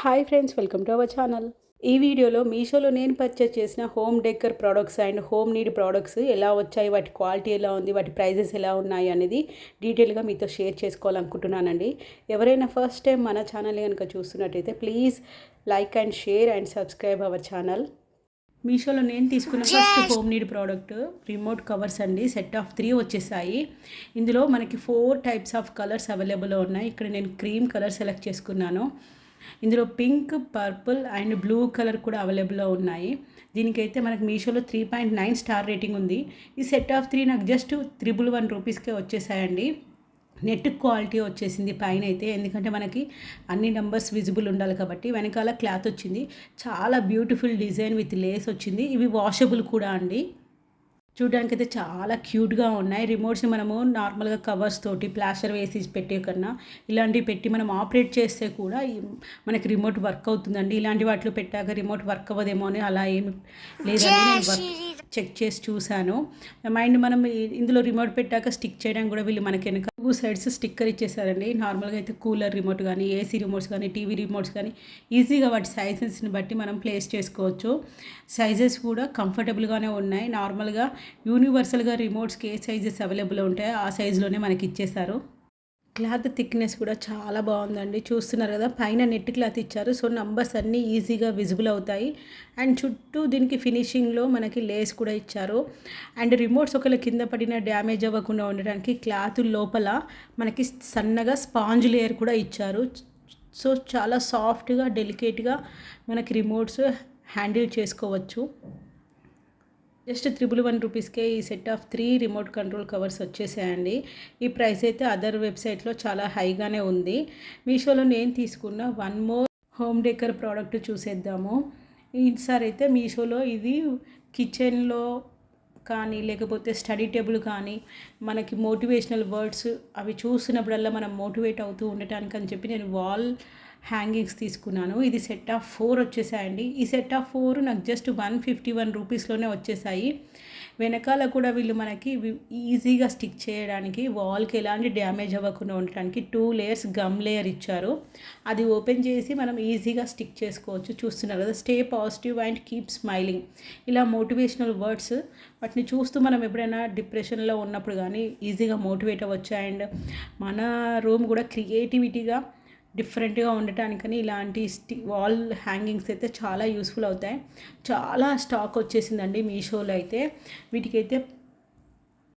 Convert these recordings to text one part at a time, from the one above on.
Hi friends, welcome to our channel. ఈ వీడియోలో మీషోలో నేను పర్చేస్ చేసిన home decor products and home need products ఎలా వచ్చాయి, వాటి క్వాలిటీ ఎలా ఉంది, వాటి ప్రైజెస్ ఎలా ఉన్నాయి అనేది డీటెయిల్గా మీతో షేర్ చేసుకోవాలనుకుంటున్నానండి. ఎవరైనా ఫస్ట్ టైం మన ఛానల్ కనుక చూస్తున్నట్టయితే please like and share and subscribe our channel. మీషోలో నేను తీసుకున్న first home need product remote covers అండి. సెట్ ఆఫ్ 3 వచ్చేసాయి. ఇందులో మనకి 4 టైప్స్ ఆఫ్ కలర్స్ అవైలబుల్లో ఉన్నాయి. ఇక్కడ నేను క్రీమ్ కలర్ సెలెక్ట్ చేసుకున్నాను. ఇందులో pink, purple and blue colour కూడా అవైలబుల్లో ఉన్నాయి. దీనికైతే మనకు మీషోలో 3.9 స్టార్ రేటింగ్ ఉంది. ఈ సెట్ ఆఫ్ 3 నాకు జస్ట్ 111 రూపీస్కే వచ్చేసాయండి. నెట్ క్వాలిటీ వచ్చేసింది పైన అయితే, ఎందుకంటే మనకి అన్ని నెంబర్స్ విజిబుల్ ఉండాలి కాబట్టి. వెనకాల క్లాత్ వచ్చింది, చాలా బ్యూటిఫుల్ డిజైన్ విత్ లేస్ వచ్చింది. ఇవి వాషబుల్ కూడా అండి. చూడడానికి అయితే చాలా క్యూట్గా ఉన్నాయి. రిమోట్స్ని మనము నార్మల్గా కవర్స్ తోటి ప్లాస్టర్ వేసి పెట్టే కన్నా ఇలాంటివి పెట్టి మనం ఆపరేట్ చేస్తే కూడా మనకి రిమోట్ వర్క్ అవుతుందండి. ఇలాంటి వాటిలో పెట్టాక రిమోట్ వర్క్ అవ్వదేమో అని అలా ఏమి లేదని నేను వర్క్ చెక్ చేసి చూశాను. మైండ్ మనం ఇందులో రిమోట్ పెట్టాక స్టిక్ చేయడానికి కూడా వీళ్ళు మనకి వెనక 2 సైడ్స్ స్టిక్కర్ ఇచ్చేసారండి. నార్మల్గా అయితే కూలర్ రిమోట్ కానీ, ఏసీ రిమోట్స్ కానీ, టీవీ రిమోట్స్ కానీ ఈజీగా వాటి సైజెస్ని బట్టి మనం ప్లేస్ చేసుకోవచ్చు. సైజెస్ కూడా కంఫర్టబుల్గానే ఉన్నాయి. నార్మల్గా యూనివర్సల్గా రిమోట్స్కి ఏ సైజెస్ అవైలబుల్ ఉంటాయో ఆ సైజులోనే మనకి ఇచ్చేసారు. క్లాత్ థిక్నెస్ కూడా చాలా బాగుందండి. చూస్తున్నారు కదా, పైన నెట్ క్లాత్ ఇచ్చారు. సో నంబర్స్ అన్నీ ఈజీగా విజిబుల్ అవుతాయి. అండ్ చుట్టూ దీనికి ఫినిషింగ్లో మనకి లేస్ కూడా ఇచ్చారు. అండ్ రిమోట్స్ ఒకవేళ కింద పడిన డ్యామేజ్ అవ్వకుండా ఉండడానికి క్లాత్ లోపల మనకి సన్నగా స్పాంజ్ లేయర్ కూడా ఇచ్చారు. సో చాలా సాఫ్ట్గా, డెలికేట్గా మనకి రిమోట్స్ హ్యాండిల్ చేసుకోవచ్చు. జస్ట్ 111 రూపీస్కే ఈ set of 3 remote control covers వచ్చేసాయండి. ఈ ప్రైస్ అయితే అదర్ వెబ్సైట్లో చాలా హైగానే ఉంది. మీషోలో నేను తీసుకున్న 1 మోర్ హోమ్ డెకర్ ప్రోడక్ట్ చూసేద్దాము. ఈసారి అయితే మీషోలో ఇది కిచెన్లో కానీ, లేకపోతే స్టడీ టేబుల్ కానీ, మనకి మోటివేషనల్ వర్డ్స్ అవి చూసినప్పుడల్లా మనం మోటివేట్ అవుతూ ఉండటానికి అని చెప్పి నేను వాల్ హ్యాంగింగ్స్ తీసుకున్నాను. ఇది సెట్ ఆఫ్ 4 వచ్చేసాయండి. ఈ సెట్ ఆఫ్ 4 నాకు జస్ట్ 151 రూపీస్లోనే వచ్చేసాయి. వెనకాల కూడా వీళ్ళు మనకి ఈజీగా స్టిక్ చేయడానికి, వాల్కి ఎలాంటి డ్యామేజ్ అవ్వకుండా ఉండటానికి 2 లేయర్స్ గమ్ లేయర్ ఇచ్చారు. అది ఓపెన్ చేసి మనం ఈజీగా స్టిక్ చేసుకోవచ్చు. చూస్తున్నారు కదా, stay positive and keep smiling, ఇలా మోటివేషనల్ వర్డ్స్. వాటిని చూస్తూ మనం ఎప్పుడైనా డిప్రెషన్లో ఉన్నప్పుడు కానీ ఈజీగా మోటివేట్ అవ్వచ్చు. అండ్ మన రూమ్ కూడా క్రియేటివిటీగా డిఫరెంట్గా ఉండటానికని ఇలాంటి వాల్ హ్యాంగింగ్స్ అయితే చాలా యూస్ఫుల్ అవుతాయి. చాలా స్టాక్ వచ్చేసిందండి మీషోలో అయితే. వీటికైతే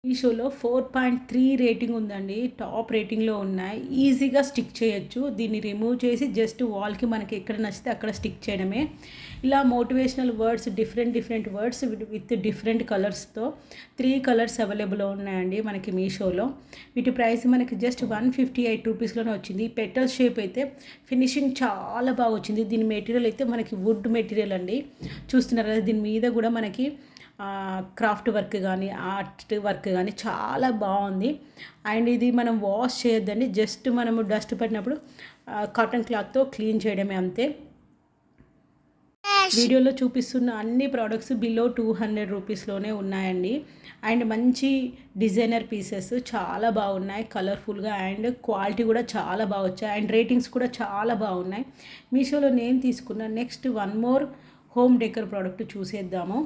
మీషోలో 4.3 రేటింగ్ ఉందండి. టాప్ రేటింగ్లో ఉన్నాయి. ఈజీగా స్టిక్ చేయొచ్చు. దీన్ని రిమూవ్ చేసి జస్ట్ వాల్కి మనకి ఎక్కడ నచ్చితే అక్కడ స్టిక్ చేయడమే. ఇలా motivational words, different words with different కలర్స్తో 3 కలర్స్ అవైలబుల్లో ఉన్నాయండి మనకి మీషోలో. వీటి ప్రైస్ మనకి జస్ట్ 158 రూపీస్లోనే వచ్చింది. పెటల్ షేప్ అయితే ఫినిషింగ్ చాలా బాగా వచ్చింది. దీని మెటీరియల్ అయితే మనకి వుడ్ మెటీరియల్ అండి. చూస్తున్నారు కదా, దీని మీద కూడా మనకి క్రాఫ్ట్ వర్క్ కానీ, ఆర్ట్ వర్క్ కానీ చాలా బాగుంది. అండ్ ఇది మనం వాష్ చేయొద్దండి, జస్ట్ మనము డస్ట్ పడినప్పుడు కాటన్ క్లాత్తో క్లీన్ చేయడమే అంతే. వీడియోలో చూపిస్తున్న అన్ని ప్రోడక్ట్స్ బిలో 200 రూపీస్లోనే ఉన్నాయండి. అండ్ మంచి డిజైనర్ పీసెస్ చాలా బాగున్నాయి, కలర్ఫుల్గా. అండ్ క్వాలిటీ కూడా చాలా బాగా వచ్చాయి. అండ్ రేటింగ్స్ కూడా చాలా బాగున్నాయి. మీషోలో నేను తీసుకున్న next 1 more home decor product చూసేద్దాము.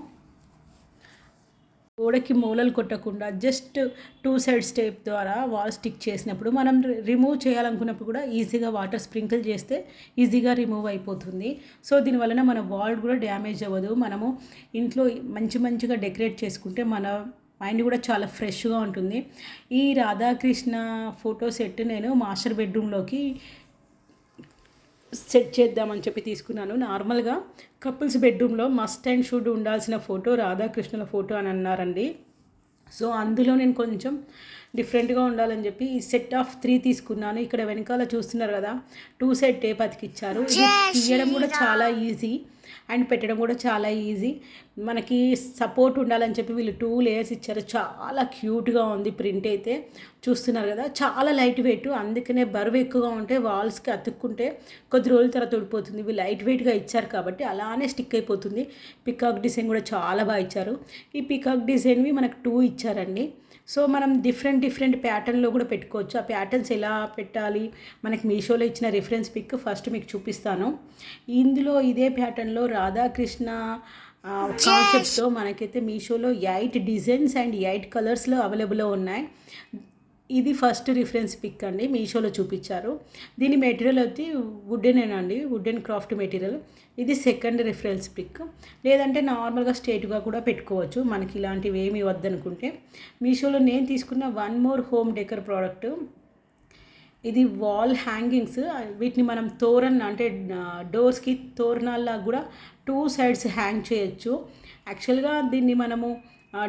గోడకి మూలలు కొట్టకుండా జస్ట్ 2 సైడ్స్ టేప్ ద్వారా వాల్ స్టిక్ చేసినప్పుడు మనం రిమూవ్ చేయాలనుకున్నప్పుడు కూడా ఈజీగా వాటర్ స్ప్రింకిల్ చేస్తే ఈజీగా రిమూవ్ అయిపోతుంది. సో దీనివలన మన వాల్ కూడా డ్యామేజ్ అవ్వదు. మనము ఇంట్లో మంచిగా డెకరేట్ చేసుకుంటే మన మైండ్ కూడా చాలా ఫ్రెష్గా ఉంటుంది. ఈ రాధాకృష్ణ ఫోటో సెట్ నేను మాస్టర్ బెడ్రూమ్లోకి సెట్ చేద్దామని చెప్పి తీసుకున్నాను. నార్మల్గా కపుల్స్ బెడ్రూమ్లో మస్ట్ అండ్ షుడ్ ఉండాల్సిన ఫోటో రాధాకృష్ణుల ఫోటో అని అన్నారండి. సో అందులో నేను కొంచెం డిఫరెంట్గా ఉండాలని చెప్పి ఈ సెట్ ఆఫ్ 3 తీసుకున్నాను. ఇక్కడ వెనకాల చూస్తున్నారు కదా, 2 సైడ్ టేప్ అతికిచ్చారు. ఇది తీయడం కూడా చాలా ఈజీ. అండ్ పెట్టడం కూడా చాలా ఈజీ. మనకి సపోర్ట్ ఉండాలని చెప్పి వీళ్ళు 2 లేయర్స్ ఇచ్చారు. చాలా క్యూట్గా ఉంది ప్రింట్ అయితే. చూస్తున్నారు కదా, చాలా లైట్ వెయిట్, అందుకనే బరువు ఎక్కువగా ఉంటే వాల్స్కి అతుక్కుంటే కొద్ది రోజుల తర్వాత ఊడిపోతుంది. ఇవి లైట్ వెయిట్గా ఇచ్చారు కాబట్టి అలానే స్టిక్ అయిపోతుంది. పికాక్ డిజైన్ కూడా చాలా బాగా ఇచ్చారు. ఈ పికాక్ డిజైన్వి మనకు 2 ఇచ్చారండి. సో మనం డిఫరెంట్ ప్యాటర్న్లో కూడా పెట్టుకోవచ్చు. ఆ ప్యాటర్న్స్ ఎలా పెట్టాలి, మనకి మీషోలో ఇచ్చిన రిఫరెన్స్ పిక్ ఫస్ట్ మీకు చూపిస్తాను. ఇందులో ఇదే ప్యాటర్న్లో రాధాకృష్ణ కాన్సెప్ట్తో మనకైతే మీషోలో 8 డిజైన్స్ అండ్ 8 కలర్స్లో అవైలబుల్లో ఉన్నాయి. ఇది ఫస్ట్ రిఫరెన్స్ పిక్ అండి, మీషోలో చూపించారు. దీని మెటీరియల్ వచ్చి వుడెనేనండి, వుడెన్ క్రాఫ్ట్ మెటీరియల్. ఇది సెకండ్ రిఫరెన్స్ పిక్. లేదంటే నార్మల్గా స్ట్రేట్గా కూడా పెట్టుకోవచ్చు, మనకి ఇలాంటివి ఏమి వద్దనుకుంటే. మీషోలో నేను తీసుకున్న one more home decor product. ఇది వాల్ హ్యాంగింగ్స్. వీటిని మనం తోరన్ అంటే డోర్స్కి తోరణాల్లా కూడా 2 సైడ్స్ హ్యాంగ్ చేయొచ్చు. యాక్చువల్గా దీన్ని మనము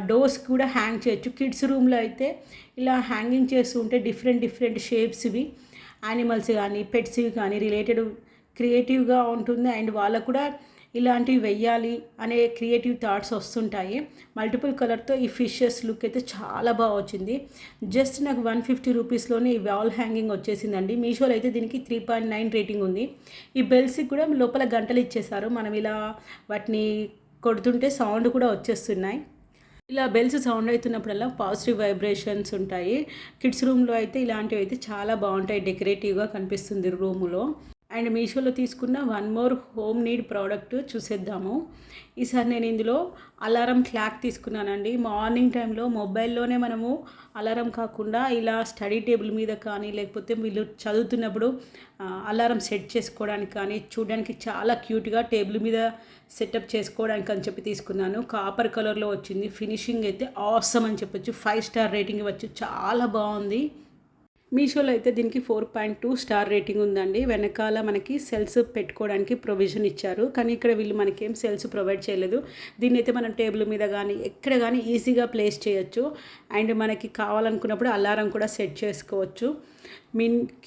డోర్స్ కూడా హ్యాంగ్ చేయొచ్చు. కిడ్స్ రూమ్లో అయితే ఇలా హ్యాంగింగ్ చేస్తూ ఉంటే డిఫరెంట్ షేప్స్వి, యానిమల్స్ కానీ పెట్స్వి కానీ రిలేటెడ్ క్రియేటివ్గా ఉంటుంది. అండ్ వాళ్ళకు కూడా ఇలాంటివి వెయ్యాలి అనే క్రియేటివ్ థాట్స్ వస్తుంటాయి. మల్టిపుల్ కలర్తో ఈ ఫిషెస్ లుక్ అయితే చాలా బాగా వచ్చింది. జస్ట్ నాకు 150 రూపీస్లోనే ఈ వాల్ హ్యాంగింగ్ వచ్చేసిందండి. మీషోలో అయితే దీనికి 3.9 రేటింగ్ ఉంది. ఈ బెల్స్కి కూడా లోపల గంటలు ఇచ్చేసారు. మనం ఇలా వాటిని కొడుతుంటే సౌండ్ కూడా వచ్చేస్తున్నాయి. ఇలా బెల్స్ సౌండ్ అవుతున్నప్పుడల్లా పాజిటివ్ వైబ్రేషన్స్ ఉంటాయి. కిడ్స్ రూమ్లో అయితే ఇలాంటివి అయితే చాలా బాగుంటాయి, డెకరేటివ్గా కనిపిస్తుంది రూములో. అండ్ మీషోలో తీసుకున్న one more home need product చూసేద్దాము. ఈసారి నేను ఇందులో అలారం క్లాక్ తీసుకున్నానండి. మార్నింగ్ టైంలో మొబైల్లోనే మనము అలారం కాకుండా ఇలా స్టడీ టేబుల్ మీద కానీ లేకపోతే వీళ్ళు చదువుతున్నప్పుడు అలారం సెట్ చేసుకోవడానికి కానీ చూడడానికి చాలా క్యూట్గా టేబుల్ మీద సెటప్ చేసుకోవడానికి అని చెప్పి తీసుకున్నాను. కాపర్ కలర్లో వచ్చింది. ఫినిషింగ్ అయితే ఆసమ్ అని చెప్పొచ్చు. 5 స్టార్ రేటింగ్ ఇవ్వచ్చు, చాలా బాగుంది. మీషోలో అయితే దీనికి 4.2 స్టార్ రేటింగ్ ఉందండి. వెనకాల మనకి సెల్స్ పెట్టుకోవడానికి ప్రొవిజన్ ఇచ్చారు, కానీ ఇక్కడ వీళ్ళు మనకేం సెల్స్ ప్రొవైడ్ చేయలేదు. దీన్ని అయితే మనం టేబుల్ మీద కానీ ఎక్కడ కానీ ఈజీగా ప్లేస్ చేయొచ్చు. అండ్ మనకి కావాలనుకున్నప్పుడు అలారం కూడా సెట్ చేసుకోవచ్చు.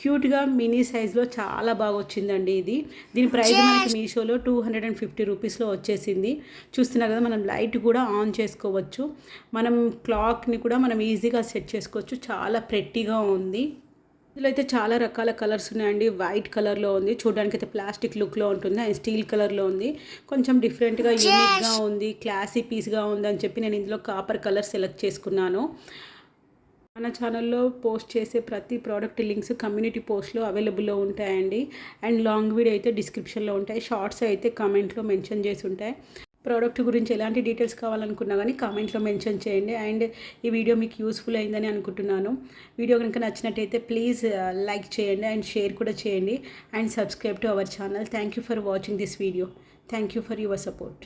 క్యూట్గా మినీ సైజ్లో చాలా బాగా వచ్చిందండి ఇది. దీని ప్రైస్ మనకి మీషోలో 250 రూపీస్లో వచ్చేసింది. చూస్తున్నారు కదా, మనం లైట్ కూడా ఆన్ చేసుకోవచ్చు. మనం క్లాక్ని కూడా మనం ఈజీగా సెట్ చేసుకోవచ్చు. చాలా ప్రెట్టీగా ఉంది. ఇందులో అయితే చాలా రకాల కలర్స్ ఉన్నాయండి. వైట్ కలర్లో ఉంది, చూడడానికి అయితే ప్లాస్టిక్ లుక్లో ఉంటుంది. అండ్ స్టీల్ కలర్లో ఉంది. కొంచెం డిఫరెంట్గా యూనిక్గా ఉంది, క్లాసీ పీస్గా ఉంది అని చెప్పి నేను ఇందులో కాపర్ కలర్ సెలెక్ట్ చేసుకున్నాను. మన ఛానల్లో పోస్ట్ చేసే ప్రతి ప్రోడక్ట్ లింక్స్ కమ్యూనిటీ పోస్ట్లో అవైలబుల్లో ఉంటాయండి. అండ్ లాంగ్ వీడియో అయితే డిస్క్రిప్షన్లో ఉంటాయి. షార్ట్స్ అయితే కామెంట్లో మెన్షన్ చేసి ఉంటాయి. ప్రోడక్ట్ గురించి ఎలాంటి డీటెయిల్స్ కావాలనుకున్నా కానీ కామెంట్లో మెన్షన్ చేయండి. అండ్ ఈ వీడియో మీకు యూస్ఫుల్ అయిందని అనుకుంటున్నాను. వీడియో కనుక నచ్చినట్టయితే ప్లీజ్ లైక్ చేయండి అండ్ షేర్ కూడా చేయండి. And subscribe to our channel. Thank you for watching this video. Thank you for your support.